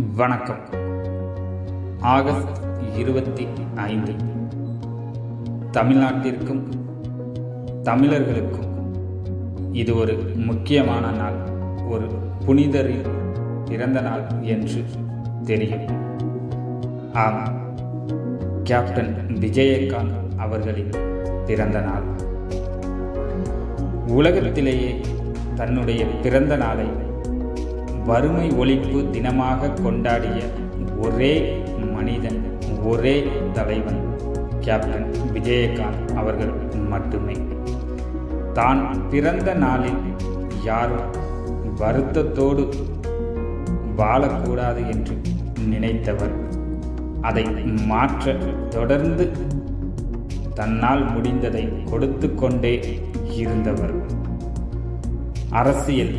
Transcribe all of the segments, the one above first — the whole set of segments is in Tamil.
வணக்கம். ஆகஸ்ட் 25 தமிழ்நாட்டிற்கும் தமிழர்களுக்கும் இது ஒரு முக்கியமான நாள், ஒரு புனிதரின் பிறந்த நாள் என்று தெரியும். ஆமாம், கேப்டன் விஜயகாந்த் அவர்களின் பிறந்த நாள். உலகத்திலேயே தன்னுடைய பிறந்த நாளை வறுமை ஒழிப்பு தினமாக கொண்டாடிய ஒரே மனிதன், ஒரே தலைவன் கேப்டன் விஜயகாந்த் அவர்கள் மட்டுமே. தான் பிறந்த நாளில் யாரும் வருத்தத்தோடு வாழக்கூடாது என்று நினைத்தவர். அதை மாற்ற தொடர்ந்து தன்னால் முடிந்ததை கொடுத்து கொண்டே இருந்தவர். அரசியல்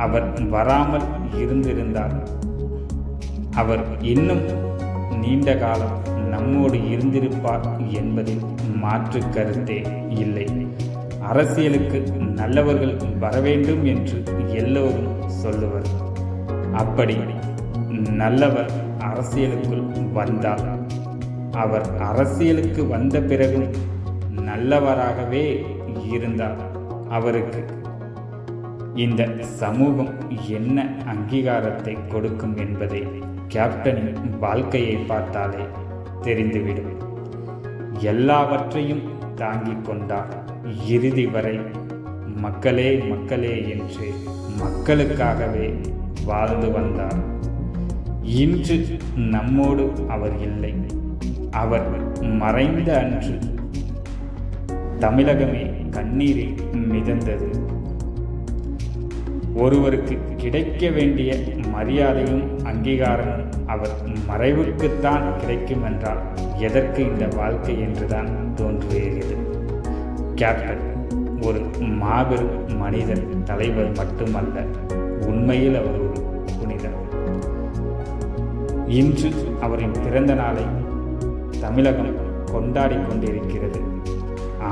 அவர் வராமல் இருந்திருந்தார் அவர் இன்னும் நீண்ட காலம் நம்மோடு இருந்திருப்பார் என்பதில் மாற்று கருத்தே இல்லை. அரசியலுக்கு நல்லவர்கள் வரவேண்டும் என்று எல்லோரும் சொல்லுவர். அப்படி நல்லவர் அரசியலுக்குள் வந்தார். அவர் அரசியலுக்கு வந்த பிறகும் நல்லவராகவே இருந்தார். அவருக்கு இந்த சமூகம் என்ன அங்கீகாரத்தை கொடுக்கும் என்பதை கேப்டனின் வாழ்க்கையை பார்த்தாலே தெரிந்துவிடும். எல்லாவற்றையும் தாங்கிக் கொண்டார். இறுதி வரை மக்களே மக்களே என்று மக்களுக்காகவே வாழ்ந்து வந்தார். இன்று நம்மோடு அவர் இல்லை. அவர் மறைந்த அன்று தமிழகமே கண்ணீரில் மிதந்தது. ஒருவருக்கு கிடைக்க வேண்டிய மரியாதையும் அங்கீகாரமும் அவர் மறைவுக்குத்தான் கிடைக்கும் என்றால் எதற்கு இந்த வாழ்க்கை என்றுதான் தோன்றுகிறது. கேப்டன் ஒரு மாபெரும் மனிதர், தலைவர் மட்டுமல்ல, உண்மையில் அவர் ஒரு புனிதர். இன்று அவரின் பிறந்த நாளை தமிழகம் கொண்டாடி கொண்டிருக்கிறது.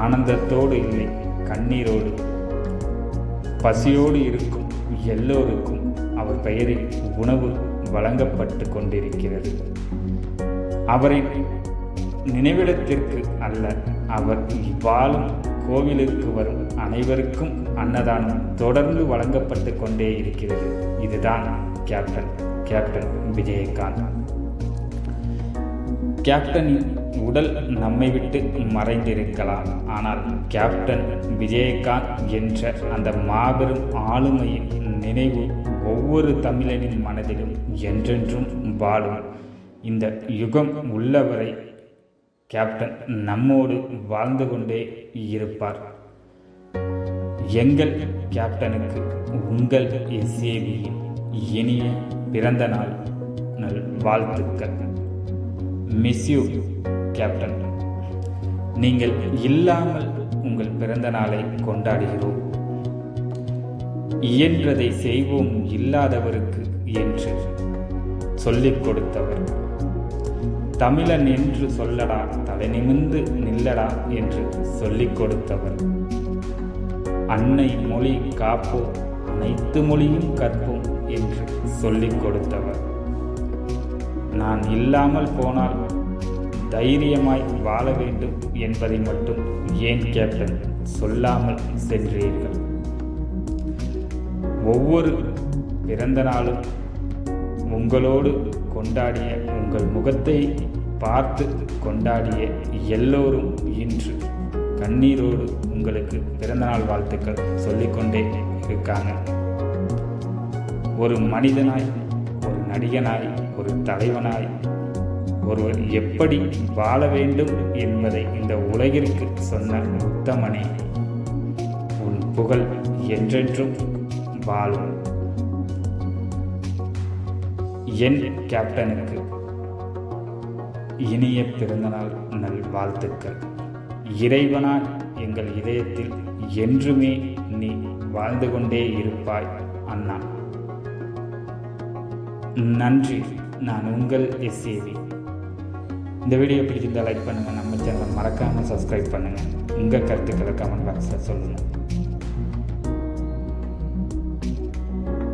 ஆனந்தத்தோடு இல்லை, கண்ணீரோடு. பசியோடு இருக்கும் எல்லோருக்கும் அவர் பெயரில் உணவு வழங்கப்பட்டு கொண்டிருக்கிறது. அவரின் நினைவிடத்திற்கு அல்ல, அவர் வாழும் கோவிலுக்கு வரும் அனைவருக்கும் அன்னதானம் தொடர்ந்து வழங்கப்பட்டு கொண்டே இருக்கிறது. இதுதான் கேப்டன் விஜயகாந்த். கேப்டனின் உடல் நம்மை விட்டு மறைந்திருக்கலாம், ஆனால் கேப்டன் விஜயகாந்த் என்ற அந்த மாபெரும் ஆளுமையின் நினைவு ஒவ்வொரு தமிழனின் மனதிலும் என்றென்றும் வாழும். இந்த யுகம் உள்ளவரை கேப்டன் நம்மோடு வாழ்ந்து கொண்டே இருப்பார். எங்கள் கேப்டனுக்கு உங்கள் எஸ்ஏபியின் இனிய பிறந்த நாள் வாழ்த்துக்கள். Miss you captain. நீங்கள் இல்லாமல் உங்கள் பிறந்த நாளை கொண்டாடுகிறோம். இயன்றதை செய்வோம் இல்லாதவருக்கு என்று சொல்லிக் கொடுத்தவர். தமிழன் என்று சொல்லடா, தலை நிமிர்ந்து நில்லடா என்று சொல்லிக் கொடுத்தவர். அன்னை மொழி காப்போம், அனைத்து மொழியும் கற்போம் என்று சொல்லிக் கொடுத்தவர். நான் இல்லாமல் போனால் தைரியமாய் வாழ வேண்டும் என்பதை மட்டும் ஏன் கேப்டன் சொல்லாமல் சென்றீர்கள்? ஒவ்வொரு பிறந்த நாளும் உங்களோடு கொண்டாடிய, உங்கள் முகத்தை பார்த்து கொண்டாடிய எல்லோரும் இன்று கண்ணீரோடு உங்களுக்கு பிறந்தநாள் வாழ்த்துக்கள் சொல்லிக்கொண்டே இருக்காங்க. ஒரு மனிதனாய், ஒரு நடிகனாய், ஒரு தலைவனாய் ஒருவர் எப்படி வாழ வேண்டும் என்பதை இந்த உலகிற்கு சொன்ன உத்தமனே, உன் புகழ் என்றென்றும் வாழும். என் கேப்டனுக்கு இனிய பிறந்தநாள் நல்வாழ்த்துக்கள். இறைவனாய் எங்கள் இதயத்தில் என்றுமே நீ வாழ்ந்து கொண்டே இருப்பாய் அண்ணா. நன்றி. நான் உங்கள் எஸ்ஏவி. இந்த வீடியோ பிடிச்சிருந்தால் லைக் பண்ணுங்கள். நம்ம சேனலை மறக்காமல் சப்ஸ்கிரைப் பண்ணுங்கள். உங்கள் கருத்துக்களை கமெண்ட் பாக்ஸில் சொல்லுங்கள்.